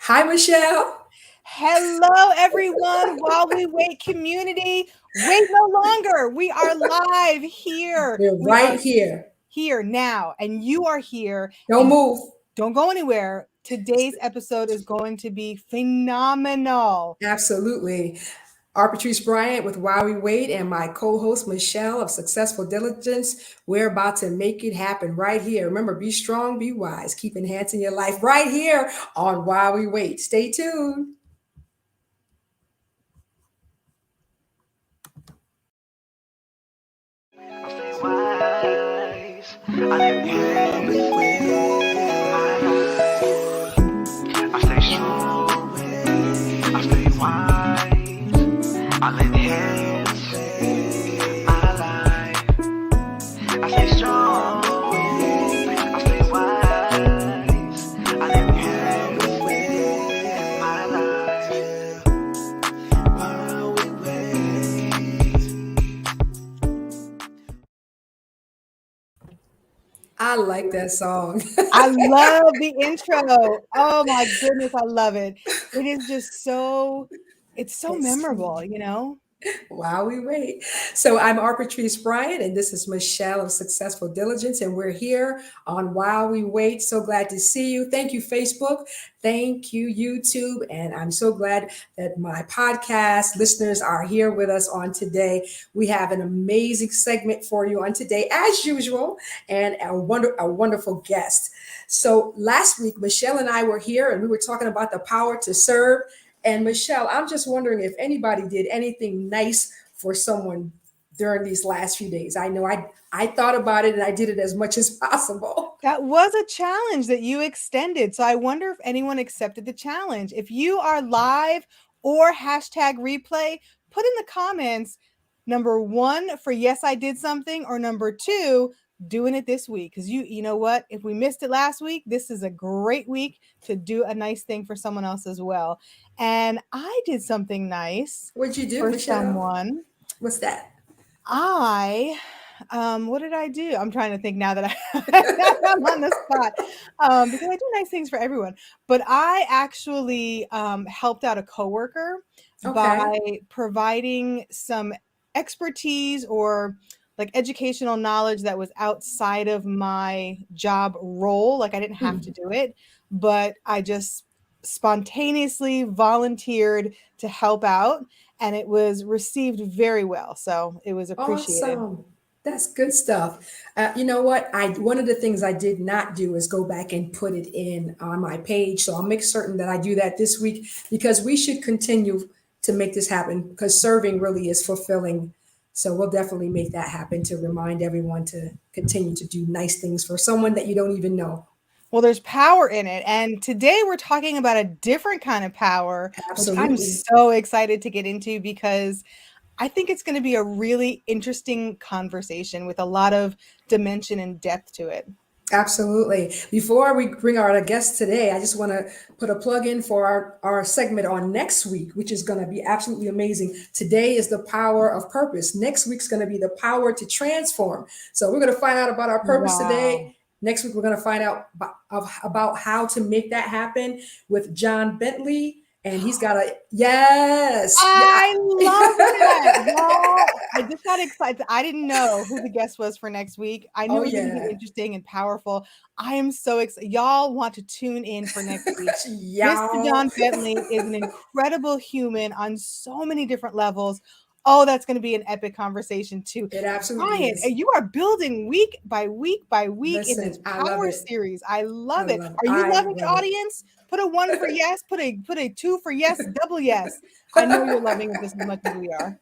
Hi, Michelle. Hello, everyone. While we wait, community, wait no longer. We are live here. We're We are right here. here now, and you are here. Don't And move. don't go anywhere. Today's episode is going to be phenomenal. Absolutely. Patrice Bryant with While We Wait and my co-host Michelle of Successful Diligence. We're about to make it happen right here. Remember, be strong, be wise, keep enhancing your life right here on While We Wait. Stay tuned. Wise. I stay strong, I stay wise. I let hands my life. I stay strong, I stay wise. I let hands my life. While we wait. I like that song. I love the intro. Oh my goodness, I love it. It is just it's so It's memorable. While we wait. So I'm Patrice Bryant, and this is Michelle of Successful Diligence, and we're here on While We Wait. So glad to see you. Thank you, Facebook. Thank you, YouTube. And I'm so glad that my podcast listeners are here with us on today. We have an amazing segment for you on today, as usual, and a wonderful guest. So last week, Michelle and I were here, and we were talking about the power to serve. And Michelle, I'm just wondering if anybody did anything nice for someone during these last few days. I know I thought about it and I did it as much as possible. That was a challenge that you extended. So I wonder if anyone accepted the challenge. If you are live or hashtag replay, put in the comments number one for yes, I did something, or number two, doing it this week. Because you know what? If we missed it last week, this is a great week to do a nice thing for someone else as well. And I did something nice What'd you do, for Michelle? someone. What's that? I what did I do? I'm trying to think now that I'm on the spot. Because I do nice things for everyone. But I actually helped out a coworker Okay. by providing some expertise or like educational knowledge that was outside of my job role. Like I didn't have to Hmm. do it, but I just spontaneously volunteered to help out, and it was received very well. So it was appreciated. Awesome. That's good stuff. You know what? I one of the things I did not do is go back and put it in on my page. So I'll make certain that I do that this week because we should continue to make this happen because serving really is fulfilling. So we'll definitely make that happen to remind everyone to continue to do nice things for someone that you don't even know. Well, there's power in it. And today we're talking about a different kind of power, which I'm Absolutely. so excited to get into because I think it's going to be a really interesting conversation with a lot of dimension and depth to it. Absolutely. Before we bring our guest today, I just want to put a plug in for our segment on next week, which is going to be absolutely amazing. Today is the power of purpose. Next week's going to be the power to transform. So we're going to find out about our purpose today. Wow. Next week, we're going to find out about how to make that happen with John Bentley. And he's got a, yes. I love that, Yeah. y'all. I just got excited. I didn't know who the guest was for next week. I knew Oh, it was going to be yeah. interesting and powerful. I am so excited. Y'all want to tune in for next week. Mr. Y'all. John Bentley is an incredible human on so many different levels. Oh, that's going to be an epic conversation too. It absolutely Ryan, is. you are building week by week by week in this Listen, I love power it. series. I I love it. love it. Are you I loving it, love audience? Put a one for it. yes. Put a two for yes. Double yes. I know you're loving it just as much as we are.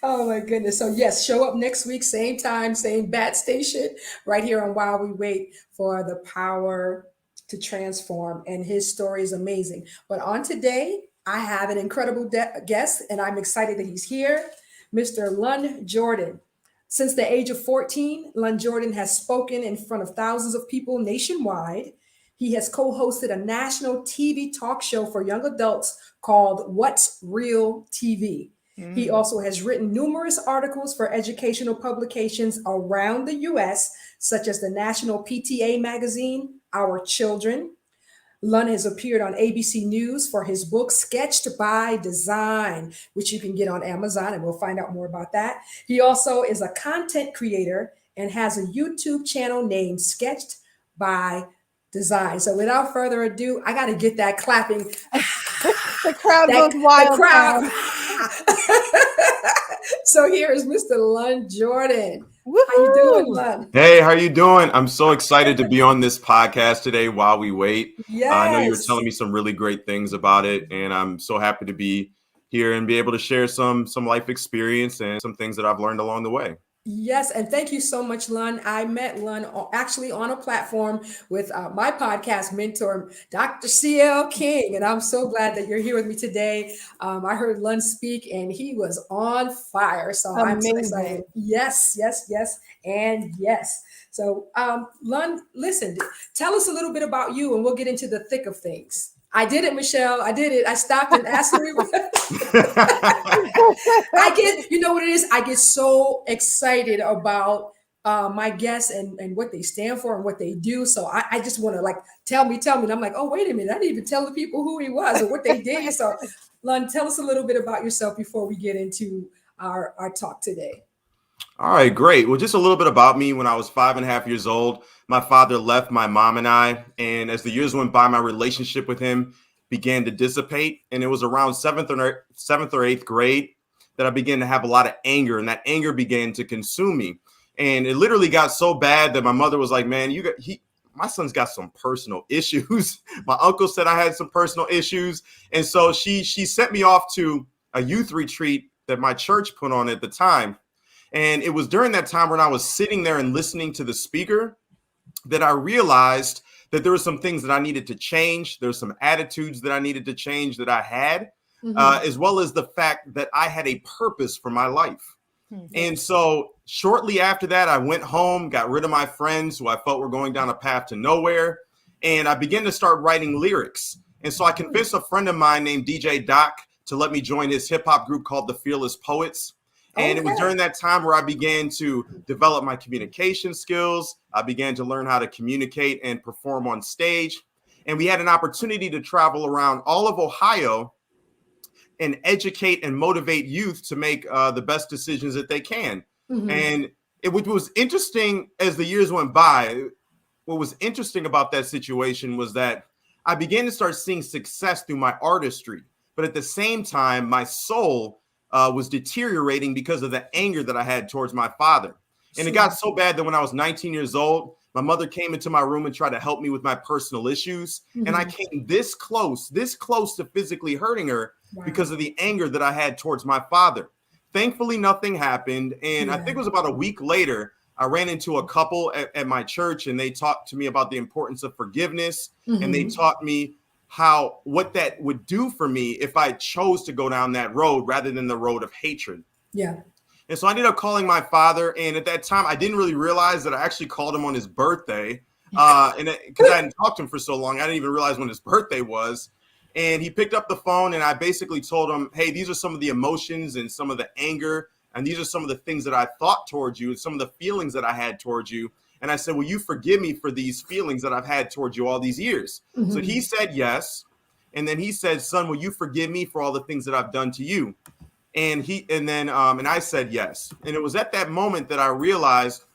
Oh my goodness. So yes, show up next week, same time, same bat station, right here on While We Wait for the power to transform. And his story is amazing. But on today, I have an incredible guest, and I'm excited that he's here, Mr. Lon Jordan. Since the age of 14, Lon Jordan has spoken in front of thousands of people nationwide. He has co hosted a national TV talk show for young adults called What's Real TV. He Mm. also has written numerous articles for educational publications around the US, such as the National PTA magazine, Our Children, Lon has appeared on ABC News for his book Sketched by Design, which you can get on Amazon, and we'll find out more about that. He also is a content creator and has a YouTube channel named Sketched by Design. So without further ado, I got to get that clapping. The crowd that, goes wild. the crowd. So here is Mr. Lon Jordan. How you doing, Woohoo! Lon? Hey, how you doing? I'm so excited to be on this podcast today while we wait. I know you were Yes. telling me some really great things about it, and I'm so happy to be here and be able to share some life experience and some things that I've learned along the way. Yes, and thank you so much, Lon. I met Lon actually on a platform with my podcast mentor, Dr. CL King, and I'm so glad that you're here with me today. I heard Lon speak, and he was on fire. So I'm so excited. Amazing. Yes, yes, yes, and yes. So, Lon, listen, tell us a little bit about you, and we'll get into the thick of things. I did it, Michelle. I did it. I stopped and asked her. You know what it is? I get so excited about my guests and what they stand for and what they do. So I just want to like, tell me. And I'm like, oh, wait a minute. I didn't even tell the people who he was or what they did. So Lon, tell us a little bit about yourself before we get into our talk today. All right, great. Well, just a little bit about me. When I was 5.5 years old, my father left my mom and I. And as the years went by, my relationship with him began to dissipate. And it was around seventh or eighth grade that I began to have a lot of anger. And that anger began to consume me. And it literally got so bad that my mother was like, man, my son's got some personal issues. My uncle said I had some personal issues. And so she sent me off to a youth retreat that my church put on at the time. And it was during that time when I was sitting there and listening to the speaker that I realized that there were some things that I needed to change. There's some attitudes that I needed to change that I had, as well as the fact that I had a purpose for my life. And so shortly after that, I went home, got rid of my friends who I felt were going down a path to nowhere. And I began to start writing lyrics. And so I convinced a friend of mine named DJ Doc to let me join his hip hop group called the Fearless Poets. And it was during that time where I began to develop my communication skills. I began to learn how to communicate and perform on stage. And we had an opportunity to travel around all of Ohio and educate and motivate youth to make the best decisions that they can. And it was interesting as the years went by. What was interesting about that situation was that I began to start seeing success through my artistry. But at the same time, my soul was deteriorating because of the anger that I had towards my father. And it got so bad that when I was 19 years old, my mother came into my room and tried to help me with my personal issues. And I came this close to physically hurting her because of the anger that I had towards my father. Thankfully, nothing happened. And I think it was about a week later, I ran into a couple at my church, and they talked to me about the importance of forgiveness. And they taught me what that would do for me if I chose to go down that road rather than the road of hatred. Yeah. And so I ended up calling my father. And at that time, I didn't really realize that I actually called him on his birthday. And because I hadn't talked to him for so long, I didn't even realize when his birthday was. And he picked up the phone, and I basically told him, hey, these are some of the emotions and some of the anger. And these are some of the things that I thought towards you and some of the feelings that I had towards you. And I said, will you forgive me for these feelings that I've had towards you all these years? So he said yes. And then he said, son, will you forgive me for all the things that I've done to you? And I said yes. And it was at that moment that I realized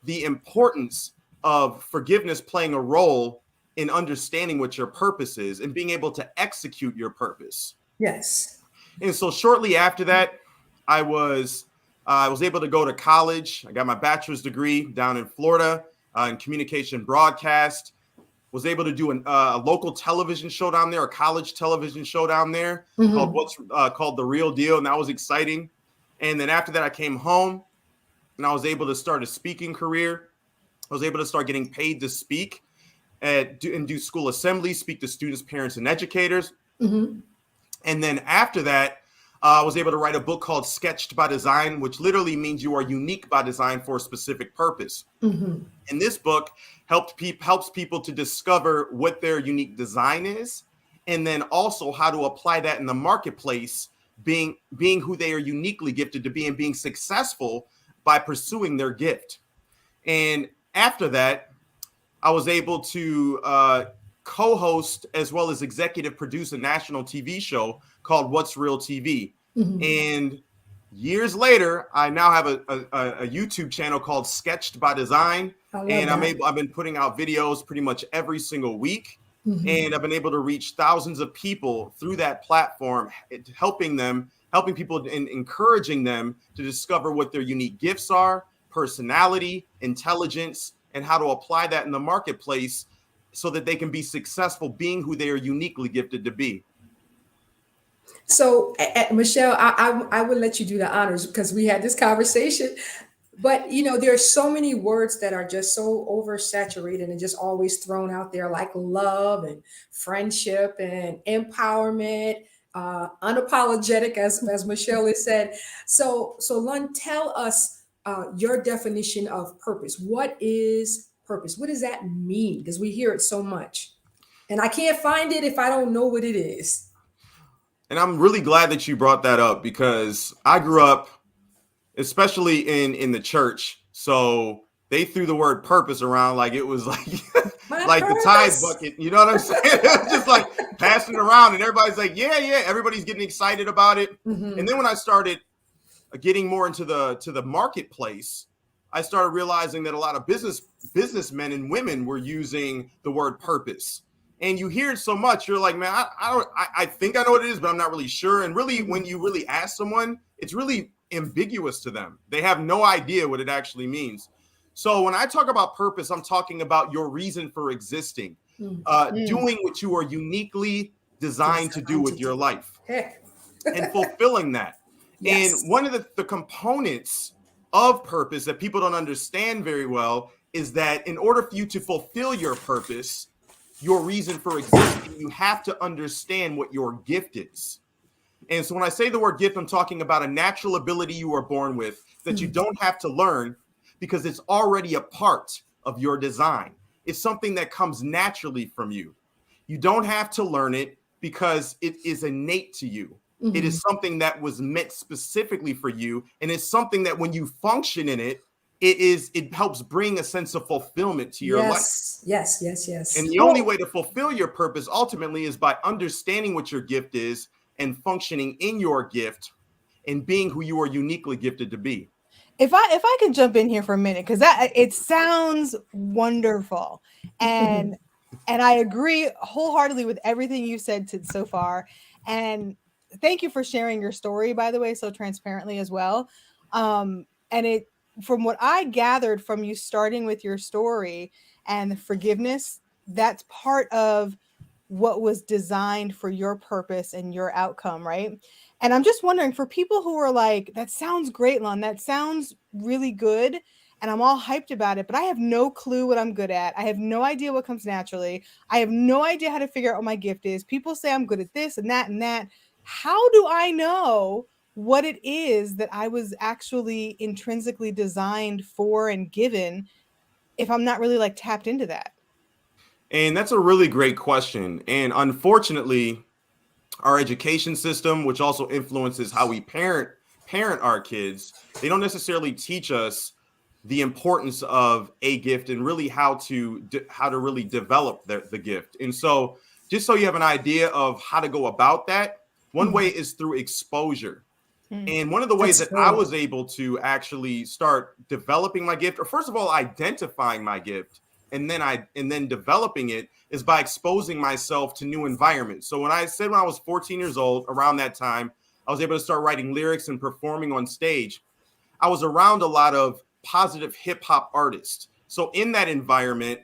the importance of forgiveness playing a role in understanding what your purpose is and being able to execute your purpose. Yes. And so shortly after that, I was able to go to college. I got my bachelor's degree down in Florida in communication broadcast. Was able to do a local television show down there, a college television show down there called The Real Deal, and that was exciting. And then after that, I came home, and I was able to start a speaking career. I was able to start getting paid to speak and do school assemblies, speak to students, parents, and educators. And then after that, I was able to write a book called Sketched by Design, which literally means you are unique by design for a specific purpose. And this book helps people to discover what their unique design is, and then also how to apply that in the marketplace, being who they are uniquely gifted to be and being successful by pursuing their gift. And after that, I was able to co-host as well as executive produce a national TV show called What's Real TV. Mhm. And years later, I now have a YouTube channel called Sketched by Design. I love And that. I've been putting out videos pretty much every single week. Mhm. And I've been able to reach thousands of people through that platform, helping people and encouraging them to discover what their unique gifts are, personality, intelligence, and how to apply that in the marketplace so that they can be successful being who they are uniquely gifted to be. So, Michelle, I would let you do the honors because we had this conversation. But there are so many words that are just so oversaturated and just always thrown out there, like love and friendship and empowerment, unapologetic, as Michelle has said. So Lon, tell us your definition of purpose. What is purpose? What does that mean? Because we hear it so much, and I can't find it if I don't know what it is. And I'm really glad that you brought that up because I grew up, especially in the church. So they threw the word purpose around like it was like My like the tide purpose. bucket. You know what I'm saying? It was just like passing it around, and everybody's like, yeah, yeah. Everybody's getting excited about it. And Mhm. then when I started getting more into the marketplace, I started realizing that a lot of businessmen and women were using the word purpose. And you hear it so much, you're like, man, I think I know what it is, but I'm not really sure. And really, when you really ask someone, it's really ambiguous to them. They have no idea what it actually means. So when I talk about purpose, I'm talking about your reason for existing, Mm. Mm. doing what you are uniquely designed to do Designed to with your do. life Heck. and fulfilling that. And Yes. one of the components of purpose that people don't understand very well is that in order for you to fulfill your purpose, your reason for existing, you have to understand what your gift is. And so when I say the word gift, I'm talking about a natural ability you are born with that you Mm. don't have to learn because it's already a part of your design. It's something that comes naturally from you. You don't have to learn it because it is innate to you. It Mhm. is something that was meant specifically for you. And it's something that when you function in it, it helps bring a sense of fulfillment to your life. Yes. Yes. Yes. And Yes. the only Well, way to fulfill your purpose ultimately is by understanding what your gift is and functioning in your gift and being who you are uniquely gifted to be. if I could jump in here for a minute, because that it sounds wonderful, and I agree wholeheartedly with everything you said so far. And thank you for sharing your story, by the way, so transparently as well. And it from what I gathered from you starting with your story and the forgiveness, that's part of what was designed for your purpose and your outcome, right? And I'm just wondering for people who are like, that sounds great, Lon, that sounds really good. And I'm all hyped about it, but I have no clue what I'm good at. I have no idea what comes naturally. I have no idea how to figure out what my gift is. People say I'm good at this and that and that. How do I know what it is that I was actually intrinsically designed for and given if I'm not really like tapped into that? And that's a really great question. And unfortunately, our education system, which also influences how we parent our kids, they don't necessarily teach us the importance of a gift and really how to really develop the gift. And so, just so you have an idea of how to go about that, one way Mhm. is through exposure. Hmm. And one of the ways That's that I good. was able to actually start developing my gift, or first of all, identifying my gift, and then developing it is by exposing myself to new environments. So when I was 14 years old, around that time, I was able to start writing lyrics and performing on stage. I was around a lot of positive hip hop artists. So in that environment,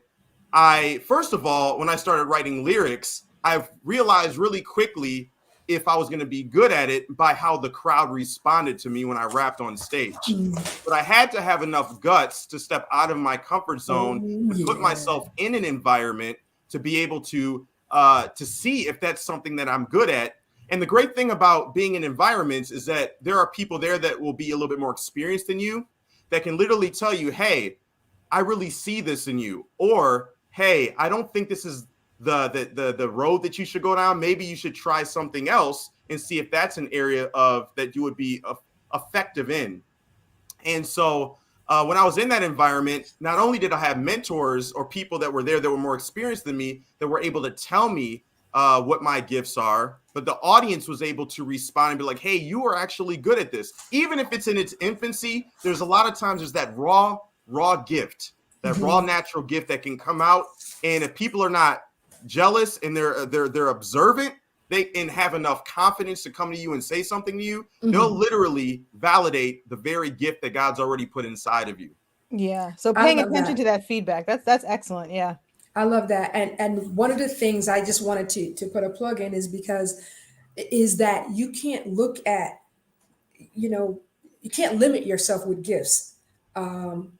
first of all, when I started writing lyrics, I realized really quickly if I was going to be good at it by how the crowd responded to me when I rapped on stage. Mm. But I had to have enough guts to step out of my comfort zone Oh and put yeah. myself in an environment to be able to see if that's something that I'm good at. And the great thing about being in environments is that there are people there that will be a little bit more experienced than you that can literally tell you, hey, I really see this in you, or hey, I don't think this is the road that you should go down. Maybe you should try something else and see if that's an area of that you would be effective in. And so when I was in that environment, not only did I have mentors or people that were there that were more experienced than me that were able to tell me what my gifts are, but the audience was able to respond and be like, hey, you are actually good at this. Even if it's in its infancy, there's a lot of times there's that raw gift, that raw natural gift that can come out. And if people are not jealous and they're observant, they and have enough confidence to come to you and say something to you, they'll literally validate the very gift that God's already put inside of you. Yeah. So I paying love attention that. to that feedback. That's excellent. Yeah. I love that. And one of the things I just wanted to put a plug in is that you can't look at, you know, you can't limit yourself with gifts. Um,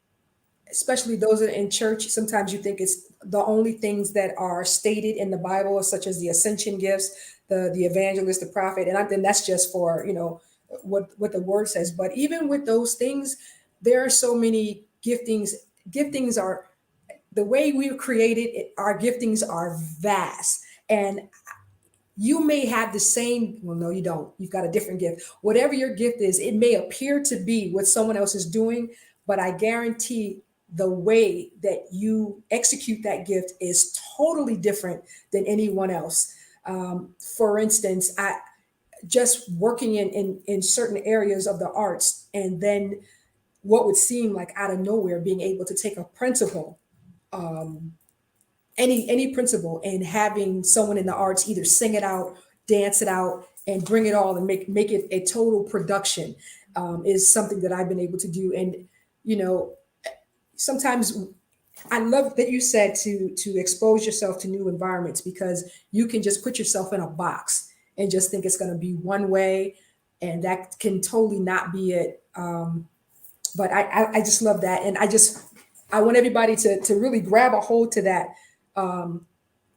Especially those that are in church. Sometimes you think it's the only things that are stated in the Bible, such as the ascension gifts, the evangelist, the prophet, and I think that's just for, you know, what the word says. But even with those things, there are so many giftings. Giftings are the way we were created. Our giftings are vast, and you may have the same, well, no, you don't, you've got a different gift. Whatever your gift is, it may appear to be what someone else is doing, but I guarantee the way that you execute that gift is totally different than anyone else. For instance, I just working in certain areas of the arts, and then what would seem like out of nowhere being able to take a principle, any principle, and having someone in the arts either sing it out, dance it out, and bring it all and make it a total production, is something that I've been able to do. And you know, sometimes I love that you said to expose yourself to new environments, because you can just put yourself in a box and just think it's going to be one way, and that can totally not be it. But I just love that, and I want everybody to really grab a hold to that,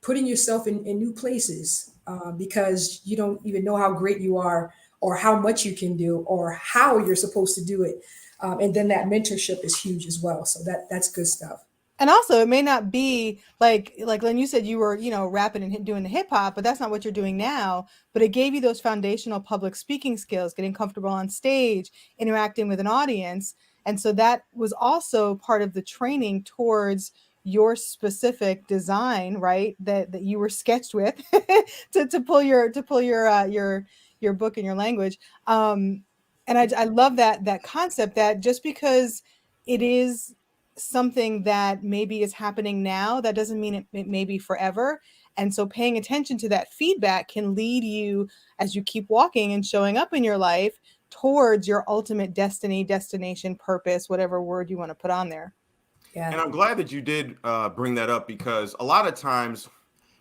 putting yourself in new places, because you don't even know how great you are, or how much you can do, or how you're supposed to do it. And then that mentorship is huge as well. So that's good stuff. And also, it may not be like Len, you said you were, rapping and doing the hip hop, but that's not what you're doing now. But it gave you those foundational public speaking skills, getting comfortable on stage, interacting with an audience. And so that was also part of the training towards your specific design, right? That you were sketched with to pull your book in your language. And I love that concept, that just because it is something that maybe is happening now, that doesn't mean it may be forever. And so paying attention to that feedback can lead you, as you keep walking and showing up in your life, towards your ultimate destiny, destination, purpose, whatever word you want to put on there. Yeah. And I'm glad that you did bring that up, because a lot of times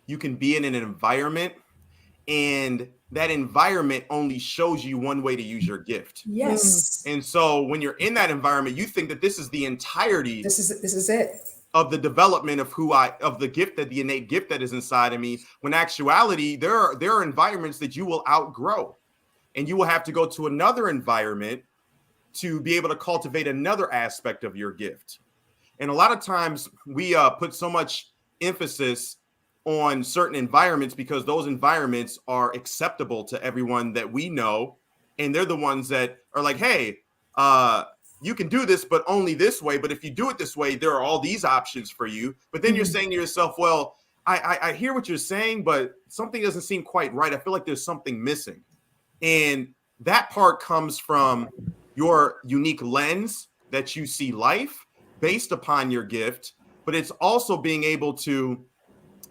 you can be in an environment and that environment only shows you one way to use your gift. Yes. And so when you're in that environment, you think that this is the entirety This is it. of the development of the gift, that the innate gift that is inside of me, when actuality, there are environments that you will outgrow, and you will have to go to another environment to be able to cultivate another aspect of your gift. And a lot of times we put so much emphasis on certain environments because those environments are acceptable to everyone that we know. And they're the ones that are like, hey, you can do this, but only this way. But if you do it this way, there are all these options for you. But then you're saying to yourself, well, I hear what you're saying, but something doesn't seem quite right. I feel like there's something missing. And that part comes from your unique lens that you see life based upon your gift, but it's also being able to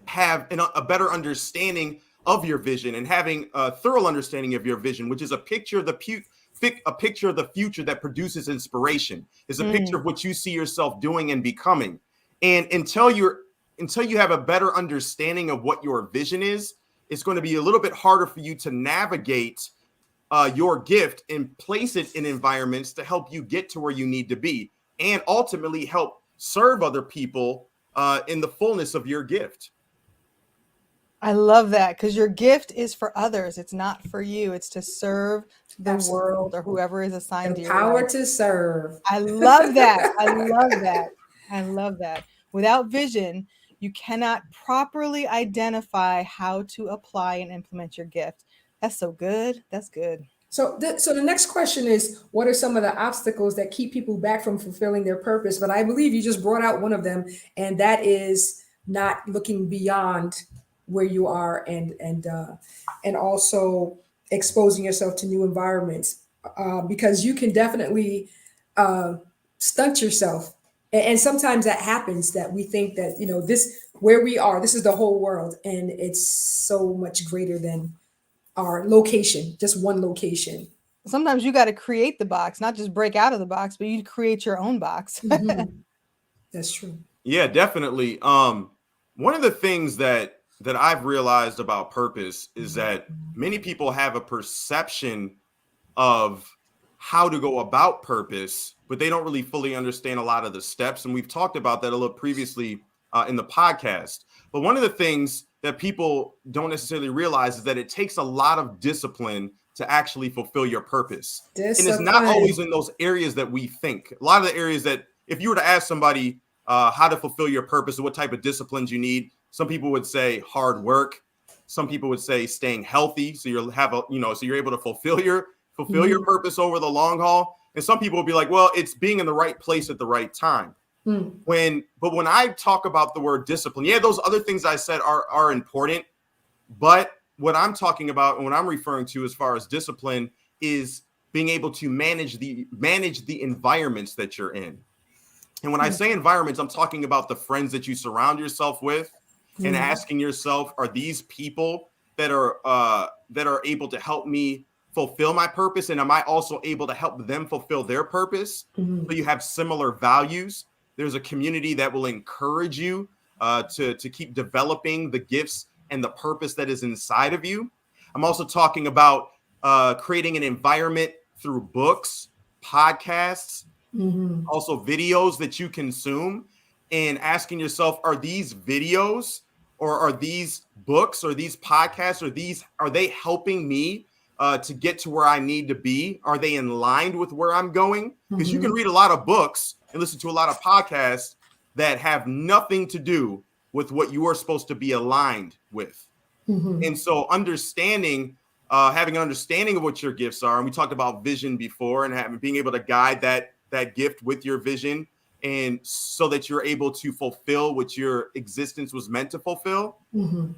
have a better understanding of your vision, and having a thorough understanding of your vision, which is a picture of the future that produces inspiration, is a picture of what you see yourself doing and becoming. And until you have a better understanding of what your vision is, it's going to be a little bit harder for you to navigate your gift and place it in environments to help you get to where you need to be, and ultimately help serve other people in the fullness of your gift. I love that, because your gift is for others. It's not for you. It's to serve the Absolutely. world or whoever is assigned to your Empowered life. to serve. I love that. I love that. I love that. Without vision, you cannot properly identify how to apply and implement your gift. That's so good. That's good. So the next question is, what are some of the obstacles that keep people back from fulfilling their purpose? But I believe you just brought out one of them, and that is not looking beyond where you are, and also exposing yourself to new environments, because you can definitely uh, stunt yourself. And sometimes that happens, that we think that, this, where we are, this is the whole world, and it's so much greater than our location, just one location. Sometimes you got to create the box, not just break out of the box, but you create your own box. Mhm. That's true. Yeah, definitely. One of the things that I've realized about purpose is that many people have a perception of how to go about purpose, but they don't really fully understand a lot of the steps. And we've talked about that a little previously in the podcast. But one of the things that people don't necessarily realize is that it takes a lot of discipline to actually fulfill your purpose. And it's not Discipline. always in those areas that we think. A lot of the areas that, if you were to ask somebody how to fulfill your purpose and what type of disciplines you need, some people would say hard work. Some people would say staying healthy, so you'll have so you're able to fulfill your Mhm. purpose over the long haul. And some people will be like, well, it's being in the right place at the right time. Mm. But when I talk about the word discipline, yeah, those other things I said are important. But what I'm talking about and what I'm referring to as far as discipline is being able to manage the environments that you're in. And when I say environments, I'm talking about the friends that you surround yourself with, and Mm. asking yourself, are these people that are able to help me fulfill my purpose? And am I also able to help them fulfill their purpose? So Mhm. you have similar values. There's a community that will encourage you to keep developing the gifts and the purpose that is inside of you. I'm also talking about creating an environment through books, podcasts, Mhm. also videos that you consume, and asking yourself, are these videos or are these books or these podcasts are they helping me to get to where I need to be? Are they in line with where I'm going? Because you can Mhm. read a lot of books and listen to a lot of podcasts that have nothing to do with what you are supposed to be aligned with. Mhm. And so having an understanding of what your gifts are, and we talked about vision before, and being able to guide that gift with your vision, and so that you're able to fulfill what your existence was meant to fulfill. Mhm.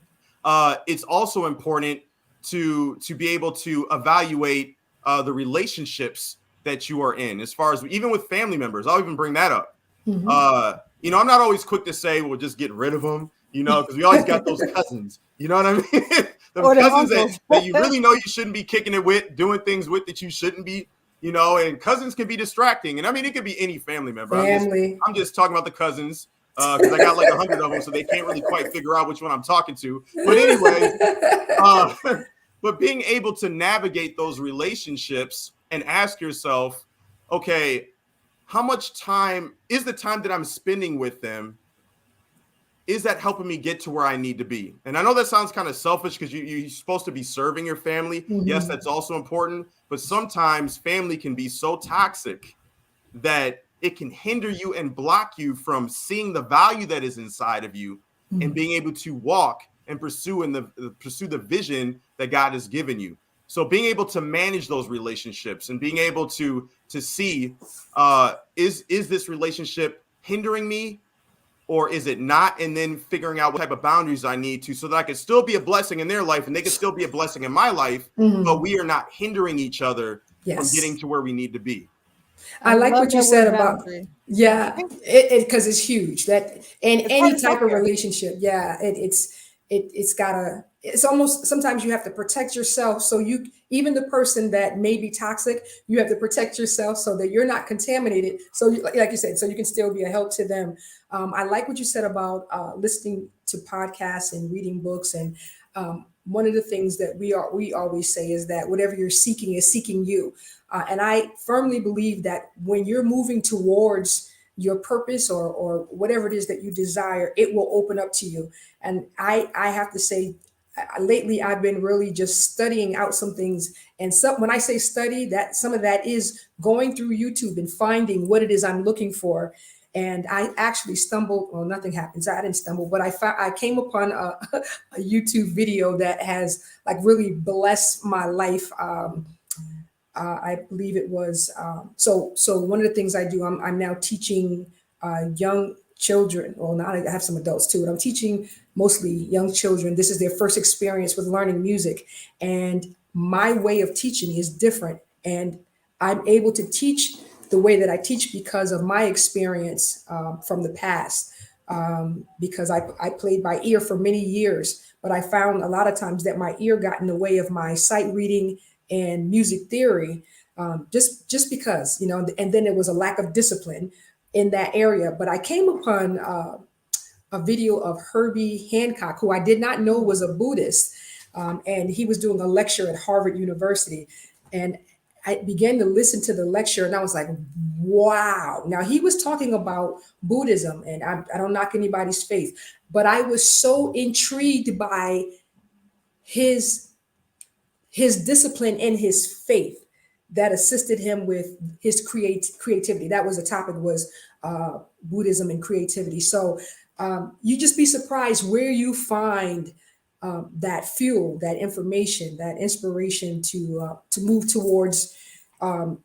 It's also important to be able to evaluate the relationships that you are in, as far as even with family members. I'll even bring that up. Mhm. I'm not always quick to say, well, just get rid of them, because we always got those cousins. You know what I mean? Them Or them cousins uncles. that you really know you shouldn't be kicking it with, doing things with that you shouldn't be. And cousins can be distracting. And I mean, it could be any family member. I'm just Family. I'm just talking about the cousins because I got like 100 of them, so they can't really quite figure out which one I'm talking to. But anyway, uh, but being able to navigate those relationships and ask yourself, okay, how much time is the time that I'm spending with them? Is that helping me get to where I need to be? And I know that sounds kind of selfish because you're supposed to be serving your family. Yes, Mhm. that's also important. But sometimes family can be so toxic that it can hinder you and block you from seeing the value that is inside of you and Mhm. being able to walk and pursue the vision that God has given you. So being able to manage those relationships and being able to see is this relationship hindering me or is it not, and then figuring out what type of boundaries I need to so that I can still be a blessing in their life and they can still be a blessing in my life, but Mhm. we are not hindering each other from getting Yes. to where we need to be. I I like love what you that said word about, boundary. yeah, it because it's huge, that in It's part any of type of self-care. relationship. Yeah, it's gotta, it's almost, sometimes you have to protect yourself, so you, even the person that may be toxic, you have to protect yourself so that you're not contaminated, so like you said, so you can still be a help to them. I like what you said about listening to podcasts and reading books, and one of the things that we always say is that whatever you're seeking is seeking you. And I firmly believe that when you're moving towards your purpose, or whatever it is that you desire, it will open up to you. And I have to say, lately I've been really just studying out some things. And some, when I say study, that some of that is going through YouTube and finding what it is I'm looking for. And I actually stumbled. Well, nothing happens. I didn't stumble, but I came upon a YouTube video that has like really blessed my life. I believe it was so one of the things I do, I'm now teaching young children. Well, now I have some adults too, but I'm teaching mostly young children. This is their first experience with learning music, and my way of teaching is different. And I'm able to teach the way that I teach because of my experience from the past. Because I played by ear for many years, but I found a lot of times that my ear got in the way of my sight reading and music theory, just because, and then there was a lack of discipline in that area. But I came upon a video of Herbie Hancock, who I did not know was a Buddhist, and he was doing a lecture at Harvard University, and I began to listen to the lecture, and I was like, wow. Now, he was talking about Buddhism, and I don't knock anybody's faith, but I was so intrigued by his his discipline and his faith that assisted him with his creativity. That was the topic, was Buddhism and creativity. So you just be surprised where you find that fuel, that information, that inspiration to move towards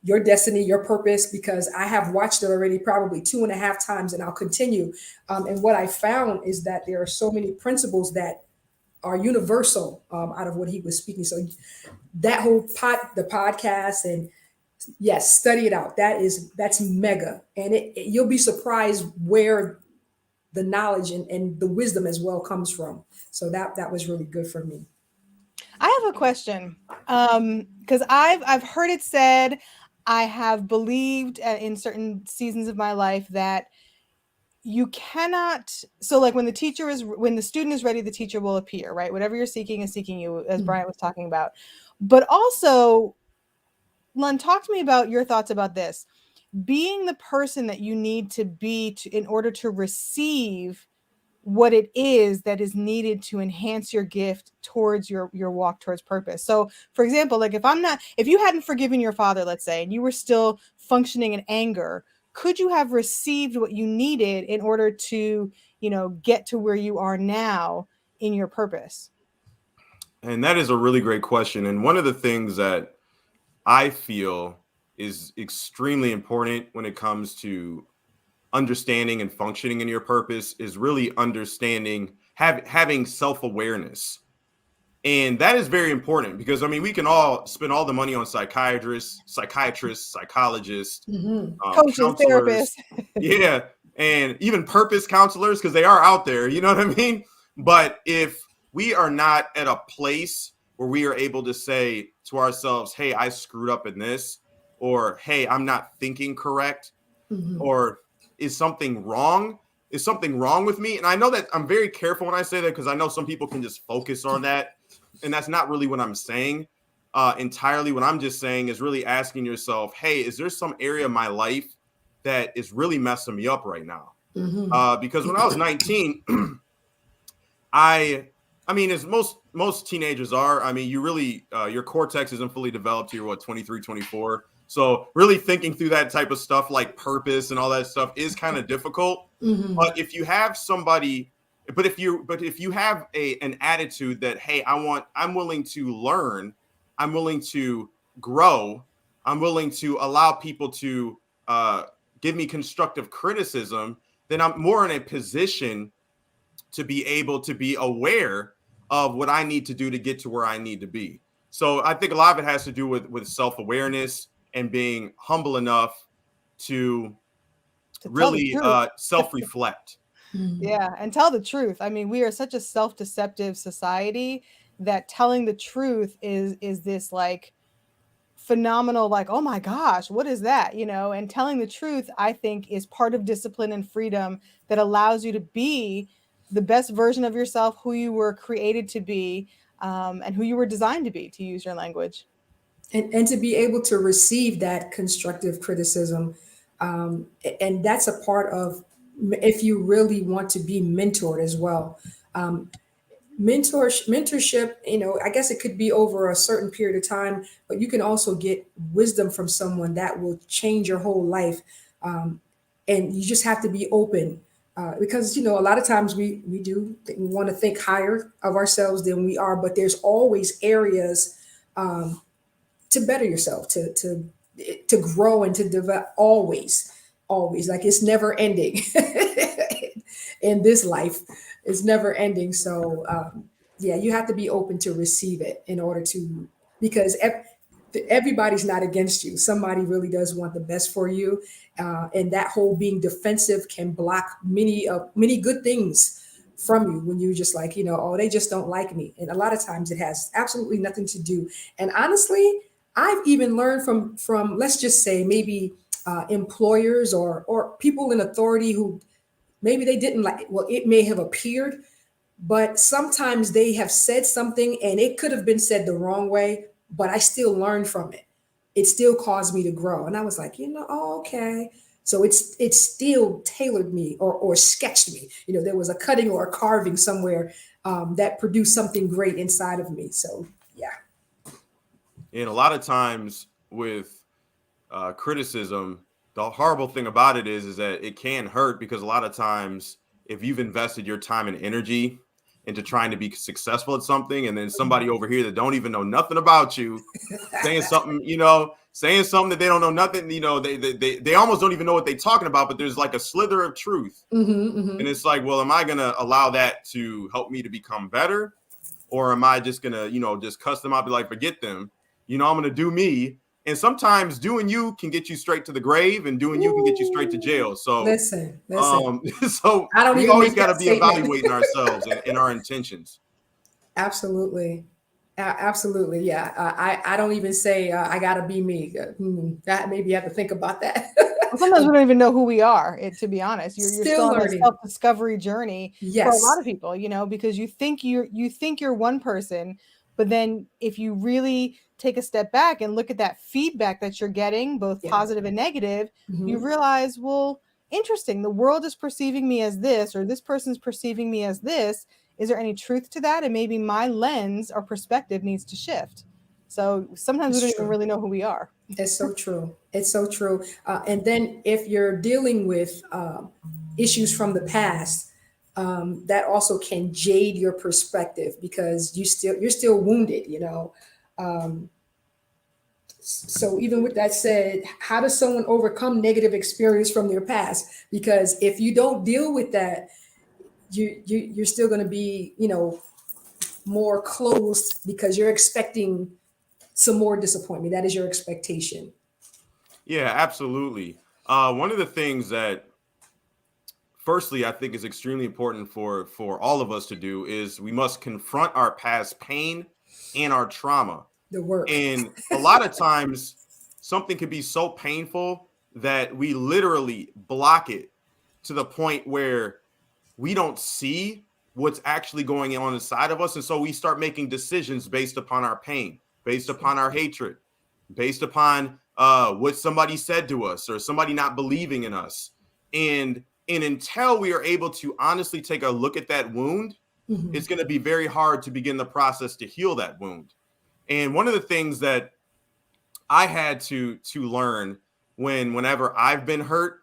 your destiny, your purpose. Because I have watched it already probably 2.5 times, and I'll continue. And what I found is that there are so many principles that are universal out of what he was speaking. So that whole the podcast, and yes, study it out. That's mega, and you'll be surprised where the knowledge and the wisdom as well comes from. So that was really good for me. I have a question, because I've heard it said, I have believed in certain seasons of my life that you cannot, so like when the student is ready, the teacher will appear, right? Whatever you're seeking is seeking you, as Bryant was talking about. But also, Lon, talk to me about your thoughts about this. Being the person that you need to be in order to receive what it is that is needed to enhance your gift towards your walk towards purpose. So for example, like if you hadn't forgiven your father, let's say, and you were still functioning in anger, could you have received what you needed in order to, get to where you are now in your purpose? And that is a really great question. And one of the things that I feel is extremely important when it comes to understanding and functioning in your purpose is really understanding, having self-awareness. And that is very important because, I mean, we can all spend all the money on psychiatrists, psychologists, Coaches, counselors. therapists. Yeah. And even purpose counselors, because they are out there, you know what I mean? But if we are not at a place where we are able to say to ourselves, hey, I screwed up in this, or hey, I'm not thinking correct, or is something wrong? Is something wrong with me? And I know that I'm very careful when I say that because I know some people can just focus on that. And that's not really what I'm saying entirely. What I'm just saying is really asking yourself, hey, is there some area of my life that is really messing me up right now? Because when I was 19, I mean, as most teenagers are, I mean, you really, your cortex isn't fully developed. You're 23, 24. So really thinking through that type of stuff like purpose and all that stuff is kind of difficult. But if you have somebody, but if you have an attitude that, hey, I'm willing to learn, I'm willing to grow, I'm willing to allow people to give me constructive criticism, then I'm more in a position to be able to be aware of what I need to do to get to where I need to be. So I think a lot of it has to do with self-awareness and being humble enough to really self-reflect. Yeah, and tell the truth. I mean, we are such a self-deceptive society that telling the truth is this like phenomenal, like, oh my gosh, what is that? And telling the truth, I think, is part of discipline and freedom that allows you to be the best version of yourself, who you were created to be, and who you were designed to be, to use your language. And to be able to receive that constructive criticism. And that's a part of, if you really want to be mentored as well. Mentorship, I guess it could be over a certain period of time, but you can also get wisdom from someone that will change your whole life. And you just have to be open, because, a lot of times we want to think higher of ourselves than we are, but there's always areas better yourself, to grow and to develop, always, like it's never ending. In this life, it's never ending. So yeah, you have to be open to receive it in order to, because everybody's not against you. Somebody really does want the best for you, and that whole being defensive can block many good things from you, when you just like, oh, they just don't like me. And a lot of times it has absolutely nothing to do. And honestly, I've even learned from let's just say maybe employers or people in authority who maybe they didn't like, well, it may have appeared, but sometimes they have said something and it could have been said the wrong way, but I still learned from it. It still caused me to grow. And I was like, oh, okay. So it's still tailored me or sketched me. There was a cutting or a carving somewhere that produced something great inside of me. So yeah. And a lot of times with criticism, the horrible thing about it is that it can hurt, because a lot of times if you've invested your time and energy into trying to be successful at something, and then somebody over here that don't even know nothing about you saying something, saying something that they don't know nothing, they almost don't even know what they're talking about, but there's like a slither of truth. And it's like, well, am I going to allow that to help me to become better? Or am I just going to, just cuss them out, be like, forget them, I'm going to do me. And sometimes doing you can get you straight to the grave, and doing you can get you straight to jail. So listen. So I don't we even always make got to that be statement. evaluating ourselves and our intentions. Absolutely. Absolutely. Yeah. I don't even say I got to be me. That maybe you have to think about that. Sometimes we don't even know who we are. To be honest, you're still on a learning. self-discovery journey for a Yes. lot of people, because you think you're one person, but then if you really take a step back and look at that feedback that you're getting, both Yeah. positive and negative, you realize, well, interesting, the world is perceiving me as this, or this person's perceiving me as this. Is there any truth to that? And maybe my lens or perspective needs to shift. So sometimes we don't even really know who we are. It's so true. It's so true. And then if you're dealing with issues from the past, that also can jade your perspective, because you're still wounded. So even with that said, how does someone overcome negative experience from their past? Because if you don't deal with that, you're still going to be more closed, because you're expecting some more disappointment. That is your expectation. Yeah, absolutely. One of the things that, firstly, I think is extremely important for all of us to do is we must confront our past pain and our trauma. The work. And a lot of times something can be so painful that we literally block it to the point where we don't see what's actually going on inside of us. And so we start making decisions based upon our pain, based upon our hatred, based upon what somebody said to us, or somebody not believing in us. And until we are able to honestly take a look at that wound, it's going to be very hard to begin the process to heal that wound. And one of the things that I had to learn whenever I've been hurt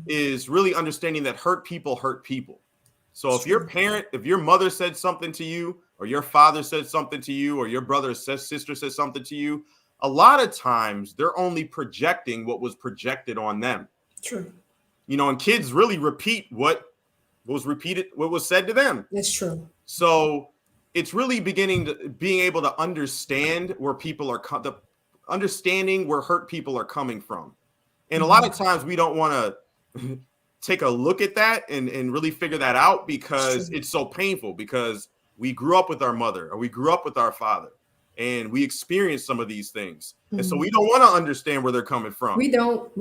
is really understanding that hurt people hurt people. So if your mother said something to you, or your father said something to you, or your brother or sister said something to you, a lot of times they're only projecting what was projected on them. True. And kids really repeat what was said to them. That's true. So it's really being able to understand where people are understanding where hurt people are coming from. And a lot of times we don't want to take a look at that and really figure that out, because it's so painful, because we grew up with our mother, or we grew up with our father, and we experienced some of these things. And so we don't want to understand where they're coming from. We don't.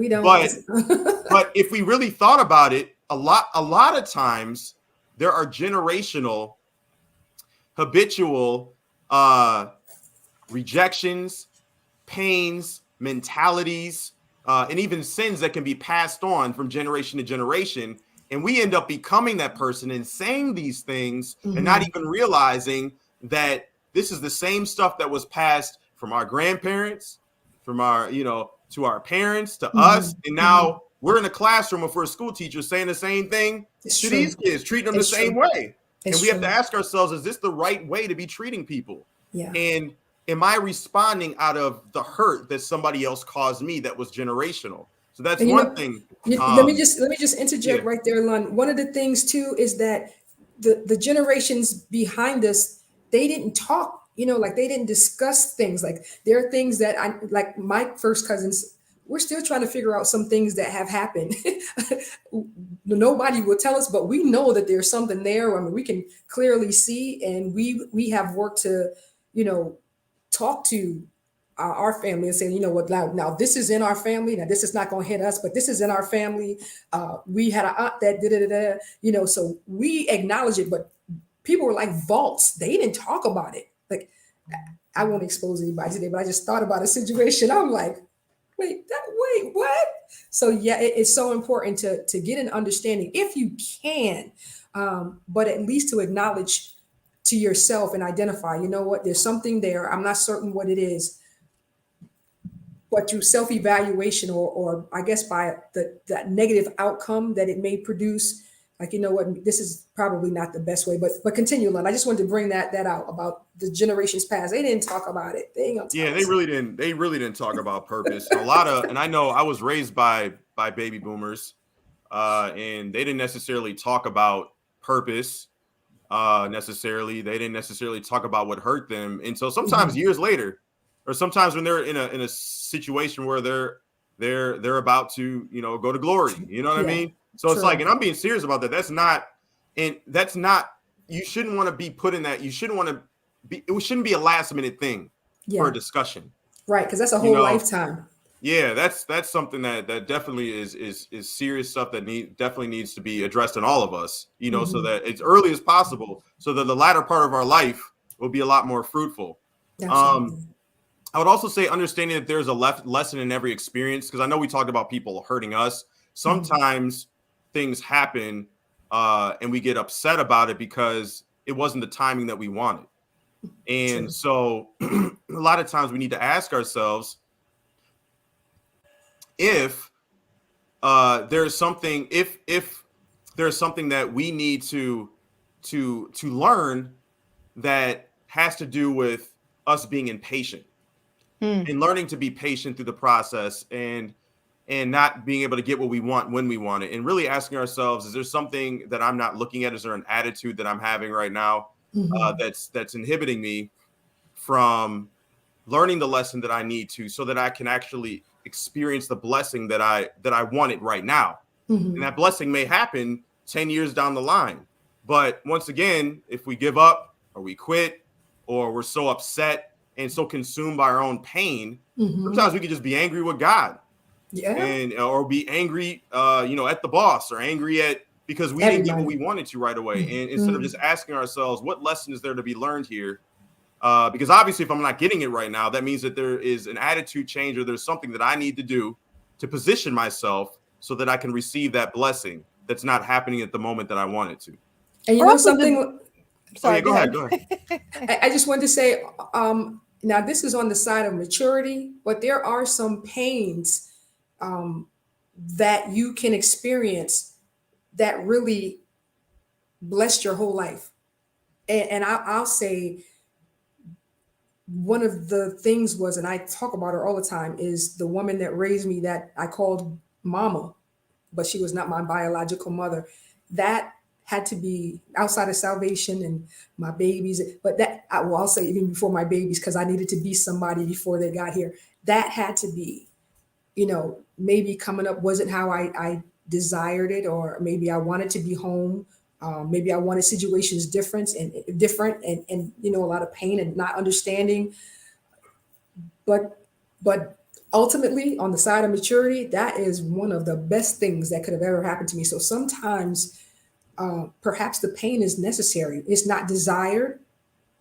But if we really thought about it, a lot of times there are generational, habitual rejections, pains, mentalities, and even sins that can be passed on from generation to generation. And we end up becoming that person and saying these things and not even realizing that this is the same stuff that was passed from our grandparents, from our, to our parents, to us. And now we're in a classroom, if we're a school teacher, saying the same thing to these kids, treating them the same way. And we have to ask ourselves, is this the right way to be treating people? Yeah. And am I responding out of the hurt that somebody else caused me that was generational? So that's And one thing. let me just Yeah, interject right there, Lon. One of the things too is that the generations behind us, they didn't talk, like they didn't discuss things. Like there are things that I like my first cousins, we're still trying to figure out some things that have happened. Nobody will tell us, but we know that there's something there. I mean, we can clearly see, and we have worked to, you know, talk to our family and say, you know what, now this is in our family. Now this is not going to hit us, but this is in our family. We had an aunt that did it, so we acknowledge it. But people were like vaults; they didn't talk about it. Like I won't expose anybody today, but I just thought about a situation. I'm like, wait, what? So yeah, it's so important to get an understanding if you can, but at least to acknowledge to yourself and identify, you know what, there's something there. I'm not certain what it is, but through self-evaluation or I guess by that negative outcome that it may produce, like, you know what, this is probably not the best way. But continue, Lon. I just wanted to bring that out about the generations past. They didn't talk about it. They ain't gonna yeah, tell they us. really didn't. They really didn't talk about purpose. And I know I was raised by baby boomers, and they didn't necessarily talk about purpose. Necessarily, they didn't necessarily talk about what hurt them until sometimes Mhm. years later, or sometimes when they're in a situation where they're about to go to glory. You know what I Yeah, mean? So it's like, true. and I'm being serious about that. That's not. You shouldn't want to be put in that. You shouldn't want to be. It shouldn't be a last minute thing for a Yeah, discussion. right. Because that's a You whole know, lifetime. yeah, that's something that definitely is serious stuff that definitely needs to be addressed in all of us, so Hmm. that as early as possible, so that the latter part of our life will be a lot more fruitful. Um, Absolutely. I would also say understanding that there's a lesson in every experience, because I know we talked about people hurting us. Mhm. Sometimes things happen, and we get upset about it because it wasn't the timing that we wanted. And True. so a lot of times we need to ask ourselves if there's something if there's something that we need to learn that has to do with us being impatient Hmm. and learning to be patient through the process, and not being able to get what we want when we want it, and really asking ourselves, is there something that I'm not looking at? Is there an attitude that I'm having right now Hmm. that's inhibiting me from learning the lesson that I need to, so that I can actually experience the blessing that I wanted right now? And Hmm. that blessing may happen 10 years down the line. But once again, if we give up or we quit, or we're so upset and so consumed by our own pain, Hmm. sometimes we could just be angry with God, Yeah. and or be angry at the boss, or angry at because we didn't get what Everybody. we wanted to right away. And instead of Hmm. just asking ourselves, what lesson is there to be learned here? Because obviously, if I'm not getting it right now, that means that there is an attitude change, or there's something that I need to do to position myself so that I can receive that blessing that's not happening at the moment that I want it to. And you Or know also just something? Oh yeah, sorry, go go ahead, ahead. go ahead. I just wanted to say, now this is on the side of maturity, but there are some pains that you can experience that really blessed your whole life. And I'll say one of the things was, and I talk about her all the time, is the woman that raised me that I called mama, but she was not my biological mother. That had to be outside of salvation and my babies. But I'll say even before my babies, because I needed to be somebody before they got here. That had to be, maybe coming up wasn't how I desired it, or maybe I wanted to be home. Maybe I wanted situations different and a lot of pain and not understanding. But ultimately, on the side of maturity, that is one of the best things that could have ever happened to me. So sometimes, perhaps the pain is necessary. It's not desired,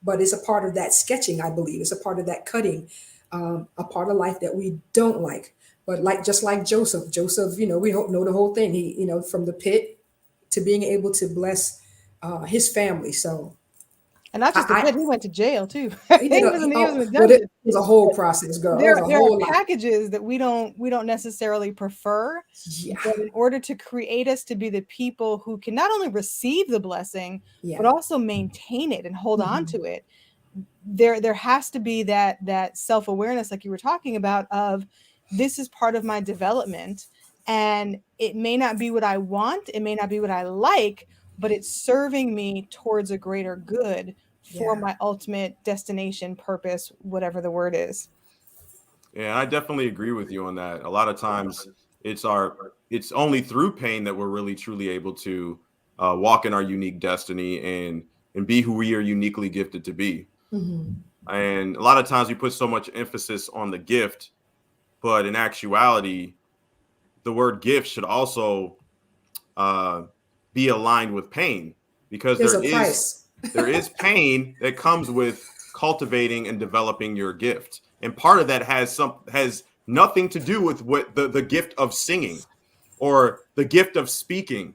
but it's a part of that sketching. I believe it's a part of that cutting, a part of life that we don't like. But just like Joseph, we know the whole thing. He, from the pit to being able to bless his family. So And not just a I, bit, he went to jail too. you know, He was in the well, it dungeon. was a whole process, girl. It was There a there are whole lot. packages that we don't necessarily prefer, Yeah, but in order to create us to be the people who can not only receive the blessing, but yeah. also maintain it and hold on Hmm. to it, there has to be that self-awareness, like you were talking about, of this is part of my development, and it may not be what I want, it may not be what I like, but it's serving me towards a greater good for Yeah. my ultimate destination, purpose, whatever the word is. Yeah, I definitely agree with you on that. A lot of times it's only through pain that we're really truly able to walk in our unique destiny and be who we are uniquely gifted to be. Mhm. And a lot of times we put so much emphasis on the gift, but in actuality, the word gift should also uh, be aligned with pain, because There's a price. there is pain that comes with cultivating and developing your gift, and part of that has nothing to do with what the gift of singing or the gift of speaking,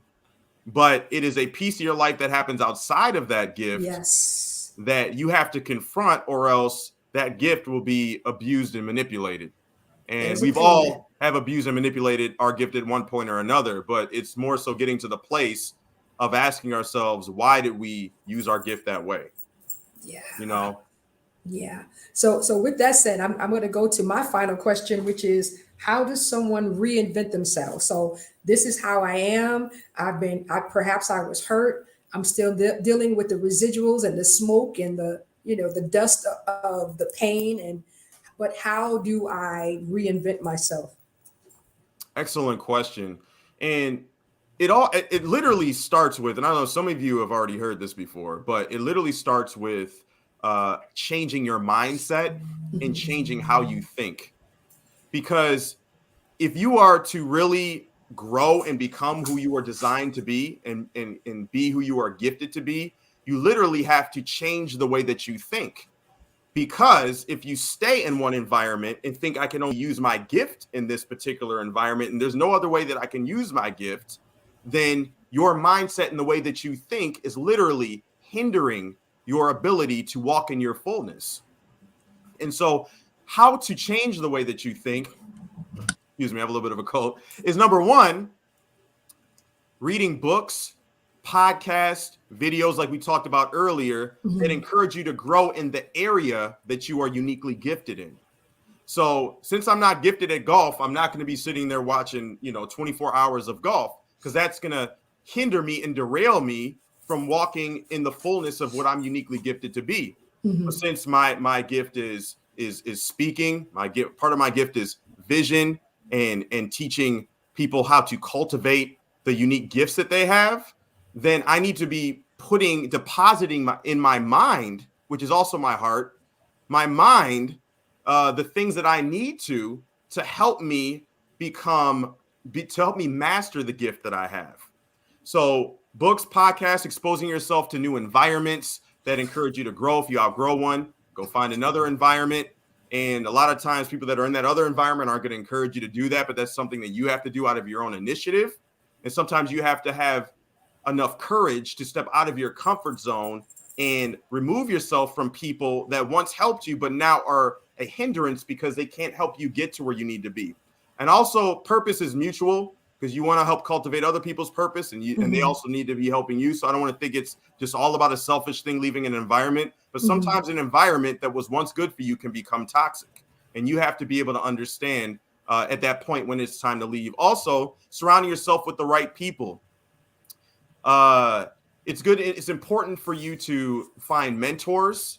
but it is a piece of your life that happens outside of that gift Yes. that you have to confront, or else that gift will be abused and manipulated. And There's a we've payment. all have abused and manipulated our gift at one point or another, but it's more so getting to the place of asking ourselves, why did we use our gift that way? Yeah. You know, Yeah. So with that said, I'm going to go to my final question, which is, how does someone reinvent themselves? So this is how I am. Perhaps I was hurt. I'm still dealing with the residuals and the smoke and the dust of the pain. But how do I reinvent myself? excellent question. And it literally starts with, and I don't know, some of you have already heard this before, but it literally starts with changing your mindset and Mhm. changing how you think. Because if you are to really grow and become who you are designed to be, and be who you are gifted to be, you literally have to change the way that you think. Because if you stay in one environment and think, I can only use my gift in this particular environment, and there's no other way that I can use my gift, then your mindset and the way that you think is literally hindering your ability to walk in your fullness. And so, how to change the way that you think, excuse me, I have a little bit of a cold, is number one, reading books, podcasts, videos like we talked about earlier that Mhm. encourage you to grow in the area that you are uniquely gifted in. So, since I'm not gifted at golf, I'm not going to be sitting there watching, 24 hours of golf, because that's going to hinder me and derail me from walking in the fullness of what I'm uniquely gifted to be. But Mhm. since my gift is speaking, my gift, part of my gift is vision and teaching people how to cultivate the unique gifts that they have, then I need to be depositing in my mind, which is also my heart, my mind, the things that I need to help me to help me master the gift that I have. So books, podcasts, exposing yourself to new environments that encourage you to grow. If you outgrow one, go find another environment. And a lot of times people that are in that other environment aren't going to encourage you to do that, but that's something that you have to do out of your own initiative. And sometimes you have to have enough courage to step out of your comfort zone and remove yourself from people that once helped you, but now are a hindrance because they can't help you get to where you need to be. And also, purpose is mutual, because you want to help cultivate other people's purpose, and they Mhm. also need to be helping you. So I don't want to think it's just all about a selfish thing, leaving an environment, but Mhm. sometimes an environment that was once good for you can become toxic. And you have to be able to understand at that point when it's time to leave. Also, surrounding yourself with the right people. uh it's important for you to find mentors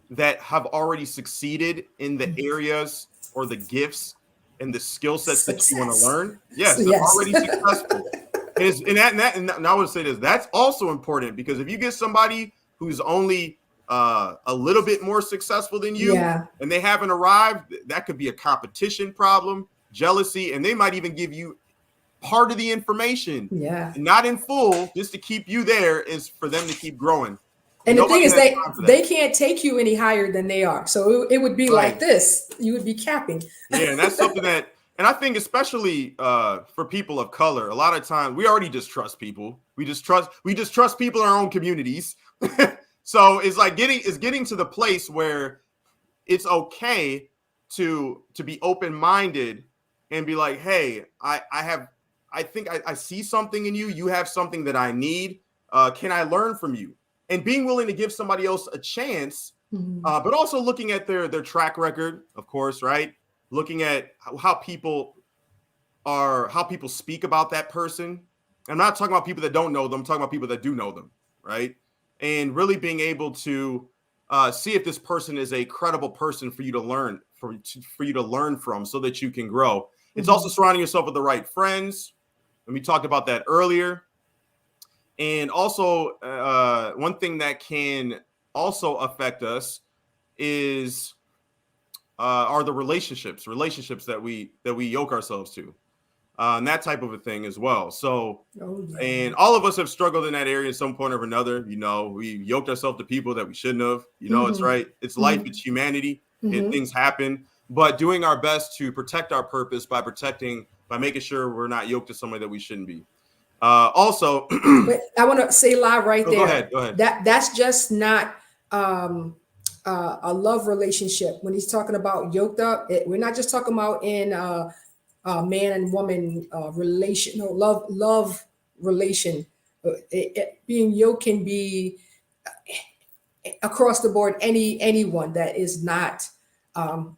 that have already succeeded in the areas or the gifts and the skill sets that you want to Success. learn. So Yes, they're yes. already successful. And I would say this, that's also important, because if you get somebody who's only a little bit more successful than you Yeah. and they haven't arrived, that could be a competition problem, jealousy, and they might even give you part of the information, Yeah. not in full, just to keep you there, is for them to keep growing. And And the thing nobody is, has they time for that. they can't take you any higher than they are. So it would be like Right. this. You would be capping. Yeah, and that's something that, and I think especially for people of color, a lot of times we already distrust people. We distrust people in our own communities. So it's like getting to the place where it's okay to be open-minded and be like, hey, I think I see something in you. You have something that I need. Can I learn from you? And being willing to give somebody else a chance Mhm. but also looking at their track record, of course, right? Looking at how people speak about that person. I'm not talking about people that don't know them. I'm talking about people that do know them, right? And really being able to see if this person is a credible person for you to learn for you to learn from, so that you can grow. It's also Mhm. surrounding yourself with the right friends, and we talked about that earlier. And also, one thing that can also affect us is are the relationships that we yoke ourselves to, and that type of a thing as well. So, Oh yeah. and all of us have struggled in that area at some point or another. We yoked ourselves to people that we shouldn't have. It's Mhm. right. It's life. Mhm. It's humanity. Mhm. Things happen, but doing our best to protect our purpose by making sure we're not yoked to somebody that we shouldn't be. Also, But I want to say live right oh, go there. ahead. Go ahead. That's just not um, a love relationship. When he's talking about yoked up, we're not just talking about in man and woman relation, no, love relation. Being yoked can be across the board. Anyone that is not um,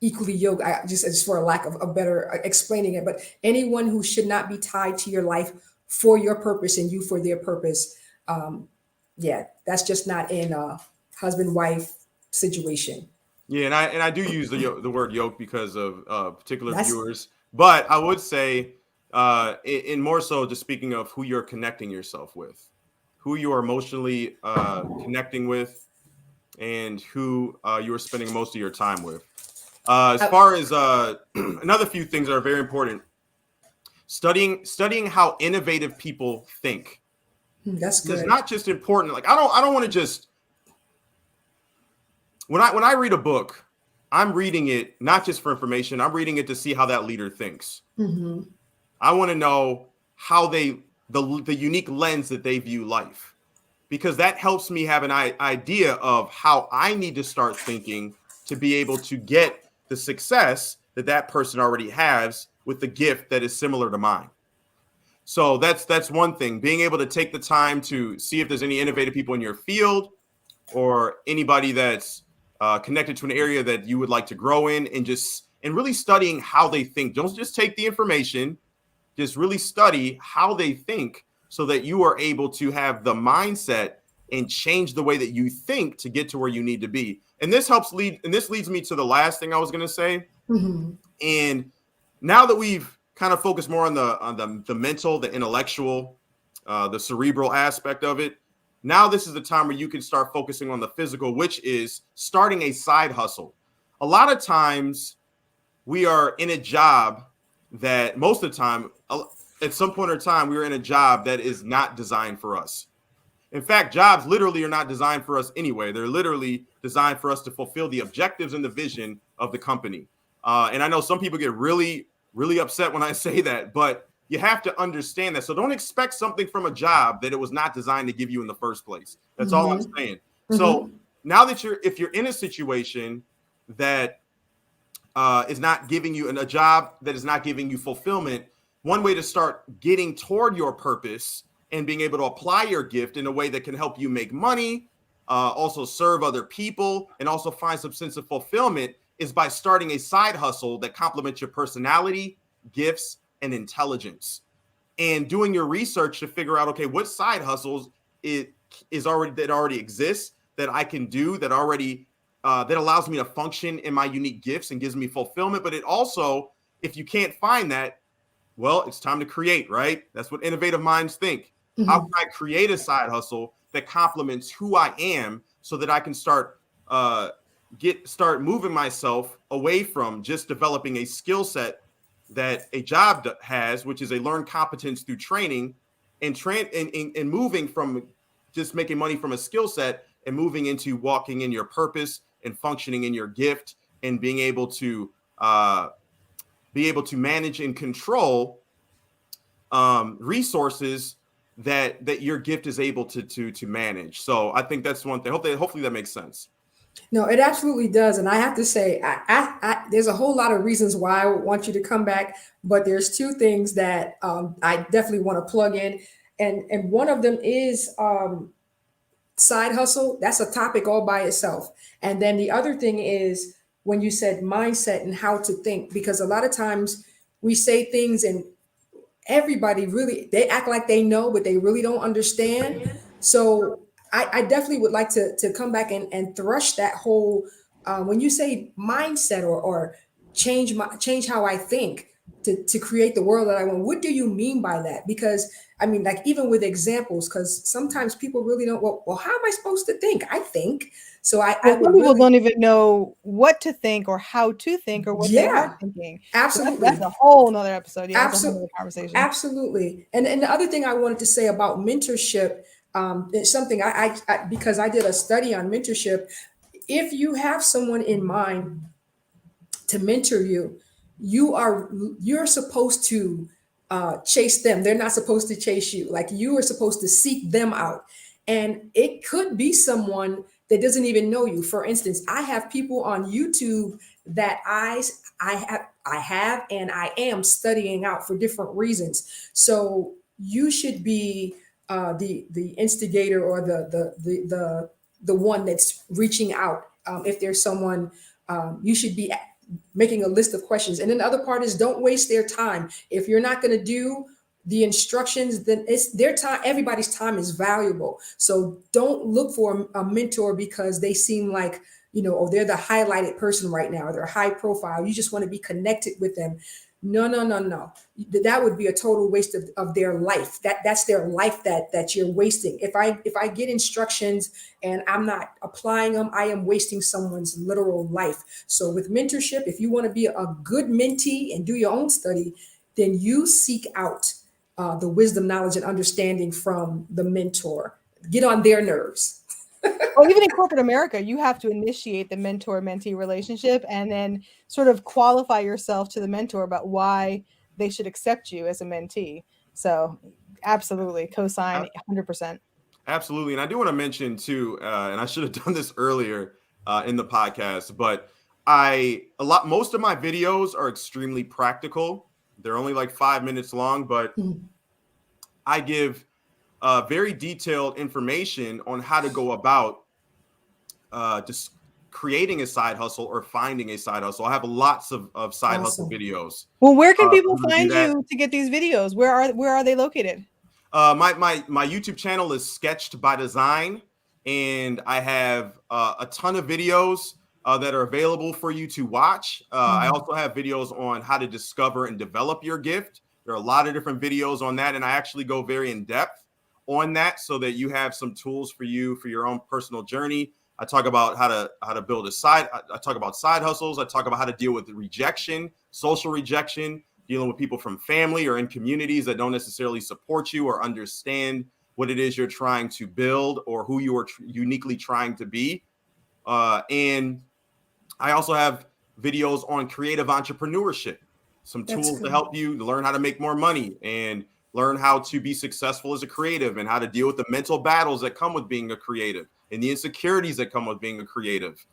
equally yoked. Just for a lack of a better explaining it, but anyone who should not be tied to your life for your purpose and you for their purpose. Um, yeah, that's just not in a husband wife situation. Yeah, and I do use the word yoke because of particular That's viewers, but I would say, in more so, just speaking of who you're connecting yourself with, who you are emotionally connecting with, and who you are spending most of your time with. As uh, far as another few things that are very important, studying how innovative people think. that's It's good. not just important. Like I don't want to just when I read a book, I'm reading it not just for information. I'm reading it to see how that leader thinks. Hmm. I want to know how the unique lens that they view life, because that helps me have an idea of how I need to start thinking to be able to get the success that person already has with the gift that is similar to mine. So that's one thing. Being able to take the time to see if there's any innovative people in your field, or anybody that's connected to an area that you would like to grow in, and really studying how they think. Don't just take the information, just really study how they think, so that you are able to have the mindset and change the way that you think to get to where you need to be. And this leads me to the last thing I was going to say. Hmm. And now that we've kind of focused more on the mental, the intellectual, the cerebral aspect of it, now this is the time where you can start focusing on the physical, which is starting a side hustle. A lot of times we are in a job that most of the time, at some point in time, we are in a job that is not designed for us. In fact, jobs literally are not designed for us anyway. They're literally designed for us to fulfill the objectives and the vision of the company. And I know some people get really, really upset when I say that, but you have to understand that. So don't expect something from a job that it was not designed to give you in the first place. That's all I'm Hmm. saying. So Hmm. now that if you're in a situation that is not giving you a job that is not giving you fulfillment, one way to start getting toward your purpose and being able to apply your gift in a way that can help you make money, also serve other people, and also find some sense of fulfillment is by starting a side hustle that complements your personality, gifts, and intelligence. And doing your research to figure out, okay, what side hustles it already exists that I can do that allows me to function in my unique gifts and gives me fulfillment. But it also, if you can't find that, well, it's time to create, right? That's what innovative minds think. How can Hmm. I create a side hustle that complements who I am, so that I can uh, start moving myself away from just developing a skill set that a job has, which is a learned competence through training, and moving from just making money from a skill set and moving into walking in your purpose and functioning in your gift, and uh, be able to manage and control resources that your gift is able to manage. So I think that's one thing. Hopefully that makes sense. No, it absolutely does, and I have to say, there's a whole lot of reasons why I want you to come back, but there's two things that I definitely want to plug in, and one of them is side hustle, that's a topic all by itself. And then the other thing is when you said mindset and how to think, because a lot of times we say things and everybody really, they act like they know, but they really don't understand. So I definitely would like to come back and thrush that whole when you say mindset or change how I think to create the world that I want. What do you mean by that? Because I mean, like even with examples, because sometimes people really don't. Well, how am I supposed to think? I think so. I Well, some would people really, don't even know what to think or how to think or what they are yeah, thinking. So that's absolutely. a whole nother episode. Yeah, that's a whole Absolutely, nother conversation. absolutely. And the other thing I wanted to say about mentorship, it's something because I did a study on mentorship. If you have someone in mind to mentor you, you're supposed to chase them. They're not supposed to chase you. Like you are supposed to seek them out, and it could be someone that doesn't even know you. For instance, I have people on YouTube that I have and I am studying out for different reasons. So you should be the instigator or the one that's reaching out. If there's someone, you should be making a list of questions. And then the other part is don't waste their time. If you're not going to do the instructions, then it's their time. Everybody's time is valuable. So don't look for a mentor because they seem like, oh, they're the highlighted person right now, or they're high profile. You just want to be connected with them. No, no, no, no. That would be a total waste of their life. That's their life that you're wasting. If I get instructions and I'm not applying them, I am wasting someone's literal life. So with mentorship, if you want to be a good mentee and do your own study, then you seek out the wisdom, knowledge, and understanding from the mentor. Get on their nerves. Well, even in corporate America, you have to initiate the mentor-mentee relationship and then sort of qualify yourself to the mentor about why they should accept you as a mentee. So absolutely, co-sign 100%. Absolutely. And I do want to mention too, and I should have done this earlier in the podcast, but most of my videos are extremely practical. They're only like 5 minutes long, but I give very detailed information on how to go about just creating a side hustle or finding a side hustle. I have lots of side hustle Awesome. videos. Well, where can people for to do find that. you to get these videos? Where are they located? My YouTube channel is Sketched by Design, and I have a ton of videos that are available for you to watch. I also have videos on how to discover and develop your gift. There are a lot of different videos on that, and I actually go very in depth on that so that you have some tools for you for your own personal journey. I talk about how to build a side. I talk about side hustles. I talk about how to deal with rejection, social rejection, dealing with people from family or in communities that don't necessarily support you or understand what it is you're trying to build or who you are uniquely trying to be. And I also have videos on creative entrepreneurship, some That's tools to good. help you to learn how to make more money and learn how to be successful as a creative and how to deal with the mental battles that come with being a creative and the insecurities that come with being a creative.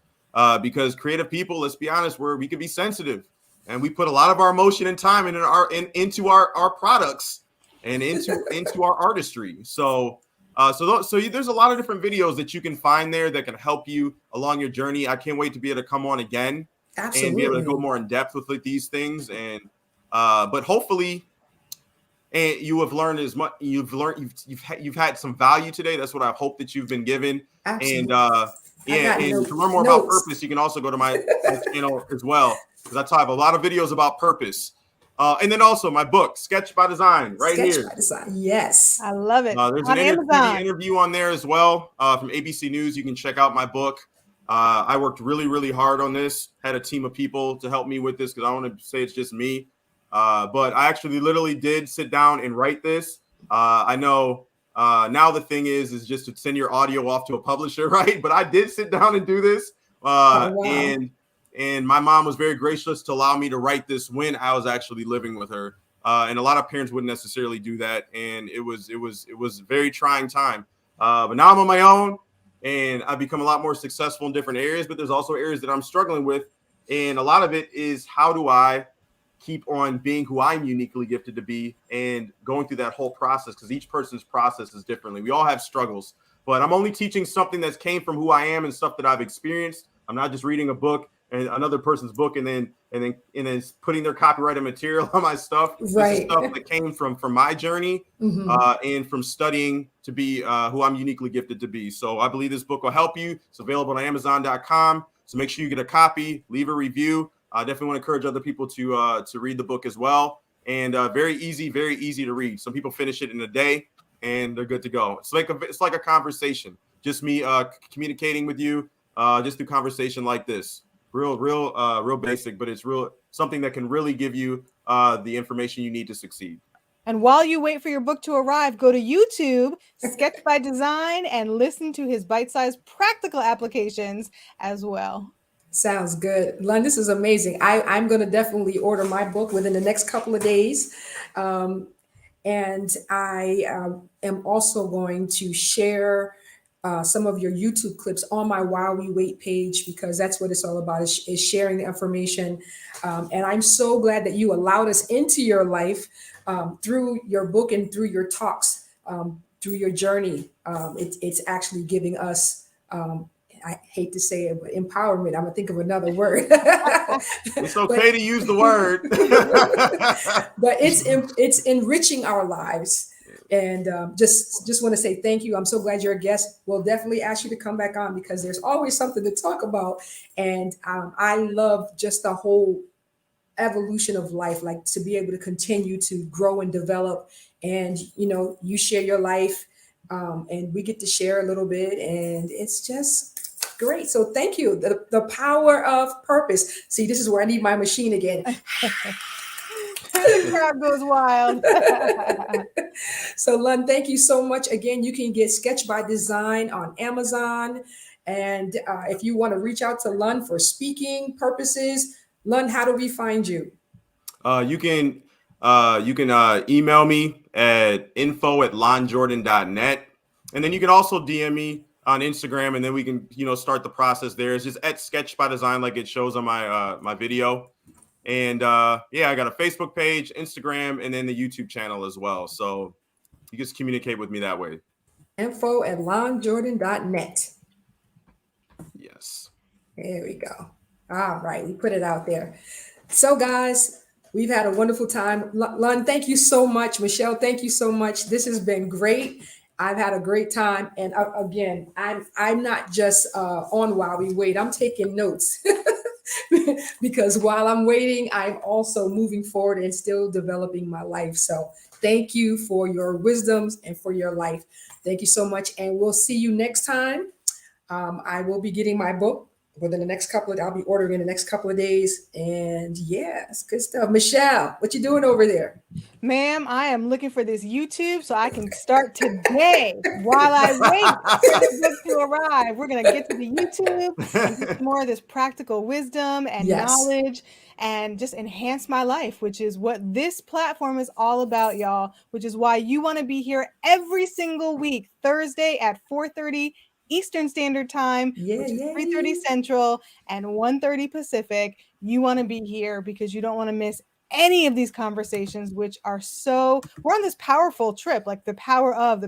Because creative people, let's be honest, we can be sensitive and we put a lot of our emotion and time into our products and into our artistry. So there's a lot of different videos that you can find there that can help you along your journey. I can't wait to be able to come on again and be able to go Absolutely. more in depth with these things. And but hopefully, and you have learned as much. You've had some value today. That's what I hope that you've been given. And Absolutely. I yeah, got and to learn notes. more about Notes. purpose, you can also go to my channel as well because I have a lot of videos about purpose. And then also my book, Sketch by Design, right Sketch here. by design. Yes. I love it. There's On an TV Amazon. interview on there as well from ABC News. You can check out my book. I worked really, really hard on this. Had a team of people to help me with this because I don't want to say it's just me. But I actually literally did sit down and write this. I know now the thing is just to send your audio off to a publisher, right? But I did sit down and do this. Oh wow. And my mom was very gracious to allow me to write this when I was actually living with her. And a lot of parents wouldn't necessarily do that. And it was a very trying time. But now I'm on my own and I've become a lot more successful in different areas, but there's also areas that I'm struggling with. And a lot of it is how do I keep on being who I'm uniquely gifted to be and going through that whole process because each person's process is differently. We all have struggles. but I'm only teaching something that's came from who I am and stuff that I've experienced. I'm not just reading a book and another person's book and then putting their copyrighted material on my stuff. This is Right. stuff that came from my journey and from studying to be who I'm uniquely gifted to be. So I believe this book will help you. It's available on Amazon.com. So make sure you get a copy, leave a review. I definitely want to encourage other people to read the book as well. And very easy to read. Some people finish it in a day and they're good to go. It's like a conversation. Just me communicating with you just through conversation like this. Real basic, but it's something that can really give you the information you need to succeed. And while you wait for your book to arrive, go to YouTube, Sketch by Design, and listen to his bite-sized practical applications as well. Sounds good. Lon, this is amazing. I'm going to definitely order my book within the next couple of days. And I am also going to share some of your YouTube clips on my While We Wait page, because that's what it's all about, is sharing the information. And I'm so glad that you allowed us into your life through your book and through your talks, through your journey. It's actually giving us, I hate to say it, but empowerment. I'm gonna think of another word. It's okay to use the word. But it's enriching our lives. And just want to say thank you. I'm so glad you're a guest. We'll definitely ask you to come back on, because there's always something to talk about. And I love just the whole evolution of life, like to be able to continue to grow and develop. And, you share your life and we get to share a little bit, and it's just great. So thank you. The power of purpose. See, this is where I need my machine again. The crowd goes wild. So Lon, thank you so much. Again, you can get Sketch by Design on Amazon. And if you want to reach out to Lon for speaking purposes, Lon, how do we find you? You can email me at info@lonjordan.net. And then you can also DM me on Instagram, and then we can, start the process there. It's just at Sketch by Design, like it shows on my my video. And I got a Facebook page, Instagram, and then the YouTube channel as well. So you just communicate with me that way. info@lonjordan.net. Yes. There we go. All right. We put it out there. So guys, we've had a wonderful time. Lon, thank you so much. Michelle, thank you so much. This has been great. I've had a great time. And again, I'm not just on while we wait. I'm taking notes. Because while I'm waiting, I'm also moving forward and still developing my life. So thank you for your wisdoms and for your life. Thank you so much. And we'll see you next time. I will be getting my book within the next I'll be ordering in the next couple of days. And yeah, it's good stuff. Michelle, what you doing over there? Ma'am, I am looking for this YouTube so I can start today while I wait for the book to arrive. We're going to get to the YouTube and get more of this practical wisdom and knowledge and just enhance my life, which is what this platform is all about, y'all, which is why you want to be here every single week, Thursday at 4:30 Eastern Standard Time, which is 3:30 Central and 1:30 Pacific. You want to be here because you don't want to miss any of these conversations, which are we're on this powerful trip, like the power of,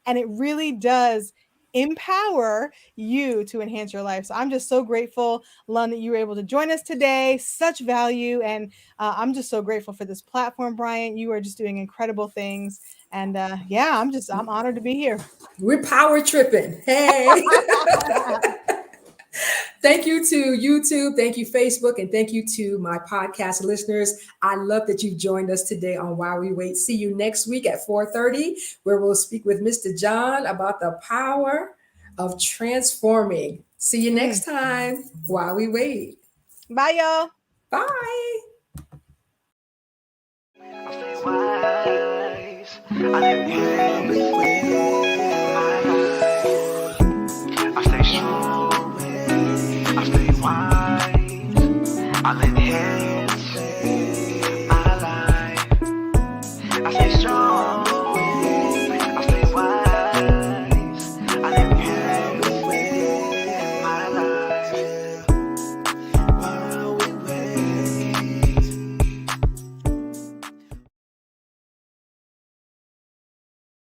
and it really does empower you to enhance your life. So I'm just so grateful, Lon, that you were able to join us today. Such value. And I'm just so grateful for this platform, Bryant. You are just doing incredible things. And I'm honored to be here. We're power tripping. Hey. Thank you to YouTube. Thank you, Facebook. And thank you to my podcast listeners. I love that you've joined us today on While We Wait. See you next week at 4:30, where we'll speak with Mr. John about the power of transforming. See you next time while we wait. Bye, y'all. Bye. I stay strong. I stay wise. I let